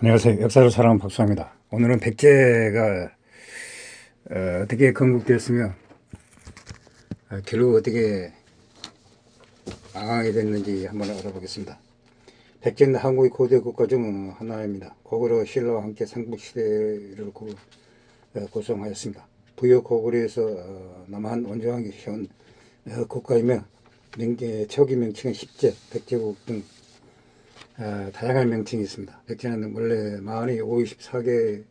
안녕하세요. 역사를 사랑하는 박수입니다. 오늘은 백제가 어떻게 건국되었으며 결국 어떻게 망하게 됐는지 한번 알아보겠습니다. 백제는 한국의 고대 국가 중 하나입니다. 고구려 신라와 함께 삼국시대를 구성하였습니다. 부여 고구려에서 남한 원조왕이 현 국가이며 초기 명칭은 십제, 백제국 등 다양한 명칭이 있습니다. 백제는 원래 만이 54개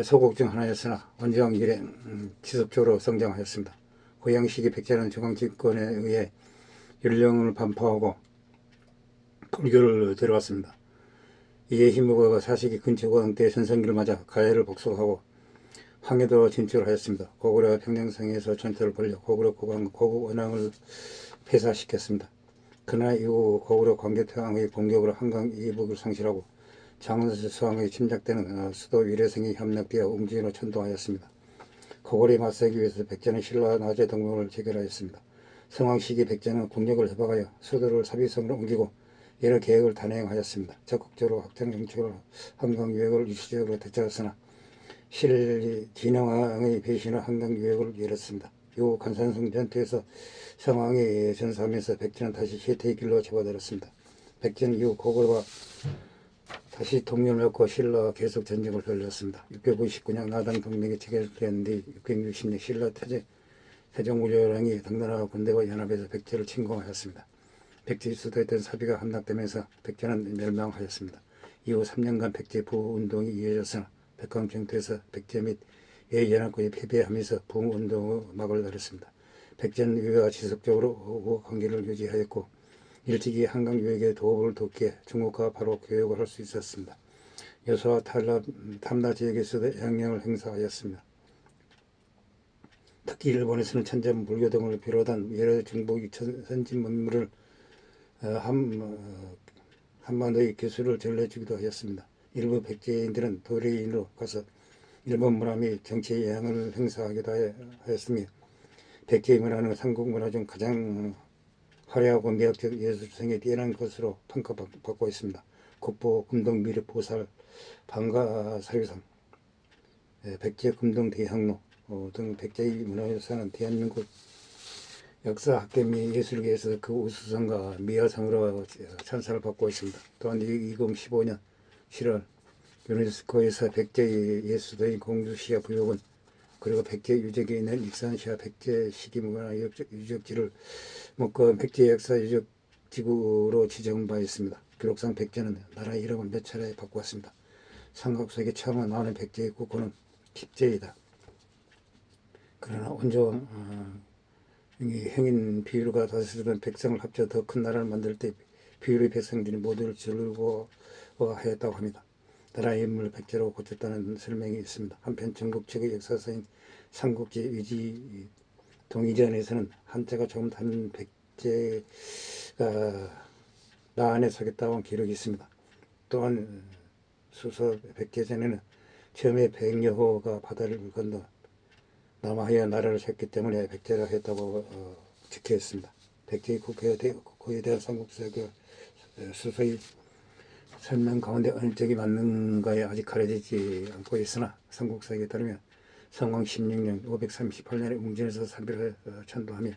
소국 중 하나였으나 원조왕 이래 지속적으로 성장하였습니다. 고양 시기 백제는 중앙집권에 의해 율령을 반포하고 불교를 들어왔습니다. 이에 힘무가 사시기 근초고등 때 전성기를 맞아 가해를 복속하고 황해도로 진출하였습니다. 고구려 평양성에서 전투를 벌여 고구려 고국 원왕을 폐사시켰습니다. 그러나 이후 고구려 광개토왕의 공격으로 한강 이북을 상실하고 장수왕의 침략되는 수도 위례성이 함락되어 웅진으로 천도하였습니다. 고구려에 맞서기 위해서 백제는 신라 나제 동맹을 체결하였습니다. 성왕 시기 백제는 국력을 협박하여 수도를 사비성으로 옮기고 여러 계획을 단행하였습니다. 적극적으로 확장 정책으로 한강 유역을 일시적으로 되찾았으나 진흥왕의 배신으로 한강 유역을 열었습니다. 이후 간산성 전투에서 성왕이 전사하면서 백제는 다시 혜택의 길로 접어들었습니다. 백제는 이후 고구려와 다시 동맹을 맺고 신라와 계속 전쟁을 벌였습니다. 659년 나당 동맹이 체결된 뒤 660년 신라 태종우려왕이 당나라 군대와 연합해서 백제를 침공하였습니다. 백제의 수도였던 사비가 함락되면서 백제는 멸망하였습니다. 이후 3년간 백제 부운동이 이어졌으나 백광병투에서 백제 및 예연합군이 패배하면서 부운동의 막을 내렸습니다. 백제는 이와 지속적으로 우호 관계를 유지하였고 일찍이 한강 유역의 도읍을 돕기에 중국과 바로 교역을 할 수 있었습니다. 여수와 탐라 지역에서도 영향을 행사하였습니다. 특히 일본에서는 천자문 불교 등을 비롯한 여러 중국의 선진 문물을 한반도의 기술을 전해주기도 하였습니다. 일부 백제인들은 도래인으로 가서 일본 문화 및 정치에 영향을 행사하기도 하였으며 백제의 문화는 삼국 문화 중 가장 화려하고 매력적 예술성에 뛰어난 것으로 평가받고 있습니다. 국보, 금동, 미륵, 보살, 방가, 사유상, 백제 금동 대학로 등 백제의 문화유산은 대한민국 역사학계 및 예술계에서 그 우수상과 미화상으로 찬사를 받고 있습니다. 또한 2015년 7월 유네스코에서 백제의 예수도인 공주시야 부여군 그리고 백제 유적에 있는 익산시야 백제 시기문화 유적지를 목권 백제 역사 유적지구로 지정한 바 있습니다. 기록상 백제는 나라 이름을 몇 차례 바꾸었습니다. 삼국사기 처음 나오는 백제의 국호는 십제이다. 그러나 온조왕 행인 비유가 다스리던 백성을 합쳐 더 큰 나라를 만들 때 비유의 백성들이 모두를 즐거워하였다고 합니다. 나라의 인물 백제로 고쳤다는 설명이 있습니다. 한편 중국 측의 역사서인 삼국지 위지 동이전에서는 한자가 조금 다른 백제가 나안에 서겠다고 기록이 있습니다. 또한 수서 백제전에는 처음에 백여호가 바다를 건너 남하여 나라를 세웠기 때문에 백제라 했다고 적혀 있습니다. 백제의 국호에 대한 삼국사가 수서의 설명 가운데 어느 쪽이 맞는가에 아직 가려지지 않고 있으나 삼국사에 따르면 성왕 16년 538년에 웅진에서 사비를 천도하며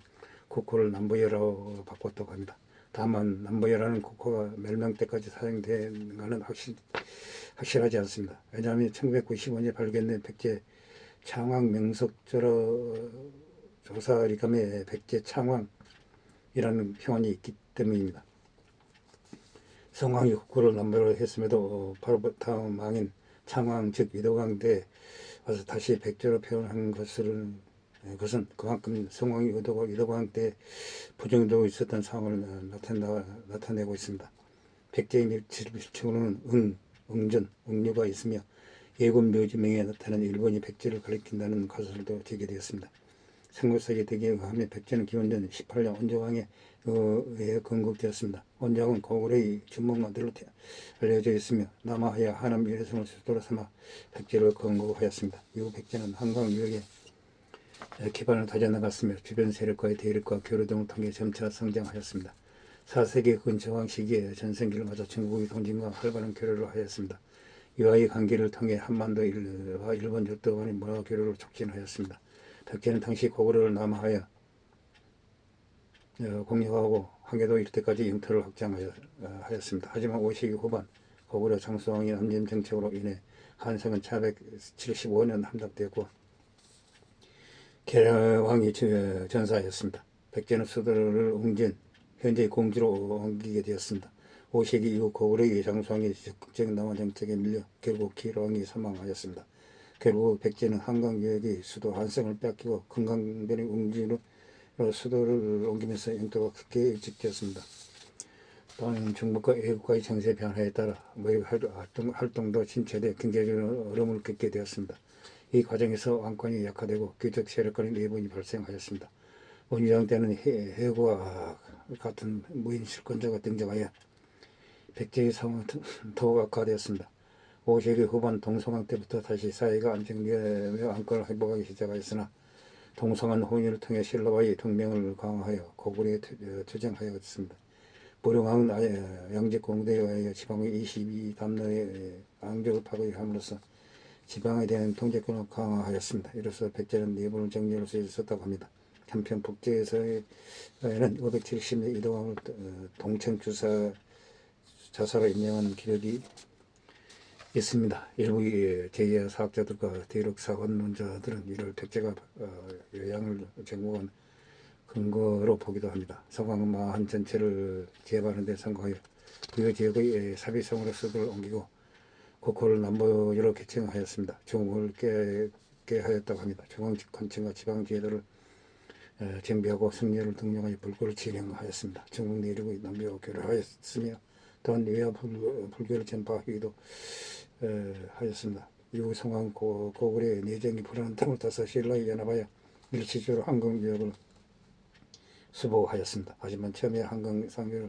국호를 남부여라고 바꿨다고 합니다. 다만 남부여라는 국호가 멸망 때까지 사용되는가는 확실하지 않습니다. 왜냐하면 1995년에 발견된 백제 창왕 명석조로 조사리감에 백제 창왕이라는 표현이 있기 때문입니다. 성왕이 국호를 남부로 했음에도 바로 다음 왕인 창왕 즉 위도광 때 와서 다시 백제로 표현한 것은 그만큼 성왕이 위도광 때 부정되고 있었던 상황을 나타내고 있습니다. 백제의 밀집층으로는 응전, 응류가 있으며 예군 묘지명에 나타나는 일본이 백제를 가리킨다는 가설도 제기되었습니다. 삼국사기에 의하면 백제는 기원전 18년 원조왕에 의해 건국되었습니다. 원조왕은 고구려의 주먹만들로 알려져 있으며 남하야 하남 위례성을 수도로 삼아 백제를 건국하였습니다. 이후 백제는 한강 유역에 기반을 다져나갔으며 주변 세력과의 대립과 교류 등을 통해 점차 성장하였습니다. 4세기 근저항 시기에 전성기를 맞아 중국의 동진과 활발한 교류를 하였습니다. 이와의 관계를 통해 한반도와 일본 적도 간의 문화 교류를 촉진하였습니다. 백제는 당시 고구려를 남하하여 공격하고 황해도 일대까지 영토를 확장하였습니다. 하지만 5세기 후반 고구려 장수왕의 남진 정책으로 인해 한성은 1175년 함락되었고 계량왕이 전사하였습니다. 백제는 수도를 웅진, 현재의 공주로 옮기게 되었습니다. 5세기 이후 고구려의 장수왕이 적극적인 남한 정책에 밀려 결국 계량왕이 사망하였습니다. 결국 백제는 한강 유역의 수도 한성을 뺏기고 금강변의 웅진으로 수도를 옮기면서 영토가 크게 일찍되었습니다. 또한 중국과 외국과의 정세 변화에 따라 무역 활동도 침체돼 경제적인 어려움을 겪게 되었습니다. 이 과정에서 왕권이 약화되고 귀족 세력 간의 내분이 발생하였습니다. 원유장 때는 해고와 같은 무인 실권자가 등장하여 백제의 상황은 더욱 악화되었습니다. 5세기 후반 동성왕 때부터 다시 사회가 안정되며 왕권을 회복하기 시작하였으나 동성한 혼인을 통해 신라와의 동맹을 강화하여 고구려에 투쟁하였습니다. 보령왕은 양제 공대에 의하여 지방의 22담로의 왕족을 파괴함으로써 지방에 대한 통제권을 강화하였습니다. 이로써 백제는 내분을 정리할 수 있었다고 합니다. 한편 북제에서는 570년 이동왕을 동청 자사로 임명한 기록이 있습니다. 일부 제야 사학자들과 대륙 사관론자들은 이를 백제가 요양을 정복한 근거로 보기도 합니다. 성왕은 마한 전체를 제압하는 데 성공하여 그 지역의 사비성으로 수도를 옮기고 국호를 남부로 개칭하였습니다. 중국을 깨하였다고 합니다. 중앙 관청과 지방 제도를 정비하고 승려를 등용하여 불교를 진행하였습니다. 중국 내륙의 남부와 교류하였으며 또한 외화 불교를 전파하기도 하였습니다. 이후 성왕 고구려의 내정이 불안한 틈을 타서 신라에 연합하여 일시적으로 한강 유역을 수복하였습니다. 하지만 처음에 한강 상류를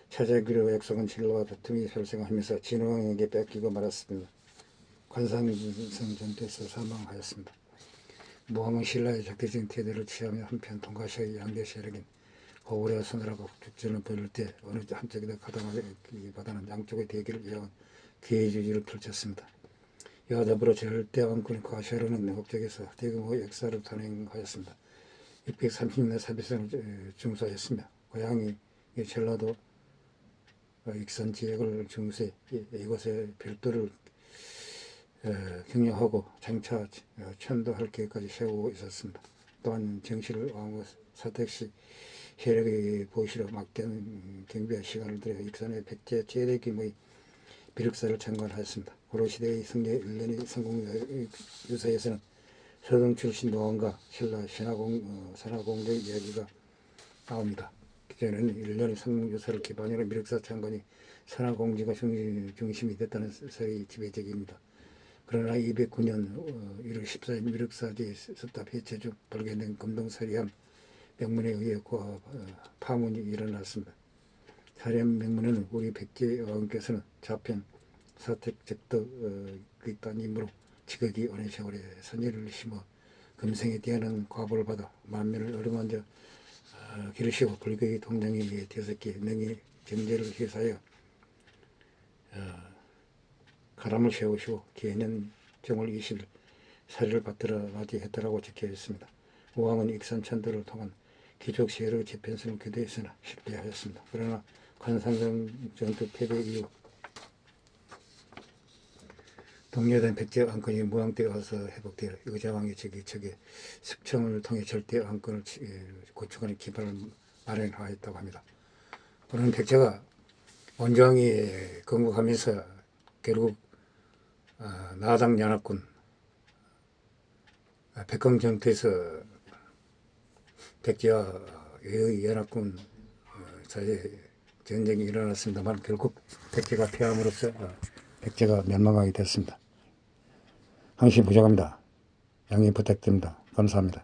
차지하기로 약속한 신라와 다툼이 발생하면서 진왕에게 뺏기고 말았습니다. 관상성 전투에서 사망하였습니다. 무왕은 신라의 적대적인 태도를 취하며 한편 동가시아의 양대 세력인 고구려와 서늘하고 국전을 벌일 때 어느 한쪽에다 가담하기보다는 양쪽의 대결을 이어간 기회주의를 펼쳤습니다. 이와 더불어 절대 왕권인 과시아로는 북쪽에서 대규모 역사를 단행하였습니다. 630년에 사비성을 중수하였으며 고향이 전라도 익산 지역을 중수해 이곳에 별도를 경영하고 장차 천도할 계획까지 세우고 있었습니다. 또한 정실 왕후 사택시 세력의 보시로 막대한 경비와 시간을 들여 익산의 백제 최대 규모의 비력사를 창건하였습니다. 고려시대의 성계 1년의 성공유사에서는 서동 출신 노왕과 신라 산하공대 이야기가 나옵니다. 그전에는 1년의 성공유사를 기반으로 미륵사 창건이 산하공지가 중심이 됐다는 설이 지배적입니다. 그러나 209년 1월 14일 미륵사지에 섰다 폐체 중 발견된 금동사리함 명문에 의해 파문이 일어났습니다. 사리함 명문에는 우리 백제 왕께서는 좌편 사택적덕의 따님으로 지극히 오랜 세월에 선의를 심어 금생에 뛰어난 과보를 받아 만면을 어루만져 기르시고 불교의 동정에 되었기에 능히 정제를 해사하여 가람을 세우시고 기해년 정월 20일 사리를 받들어 맞이했다라고 적혀있습니다. 우왕은 익산 천도를 통한 귀족 세력의 재편성을 기도했으나 실패하였습니다. 그러나 관상정 전투 패배 이후 독려된 백제 왕권이 무왕 때 와서 회복되어 의자왕의 즉위척에 숙청을 통해 절대 왕권을 구축하는 기반을 마련하였다고 합니다. 오늘 백제가 원조왕이 건국하면서 결국 나당 연합군 백광전투에서 백제와 연합군 사이에 전쟁이 일어났습니다만 결국 백제가 패함으로써 백제가 멸망하게 됐습니다. 항시 부족합니다. 양해 부탁드립니다. 감사합니다.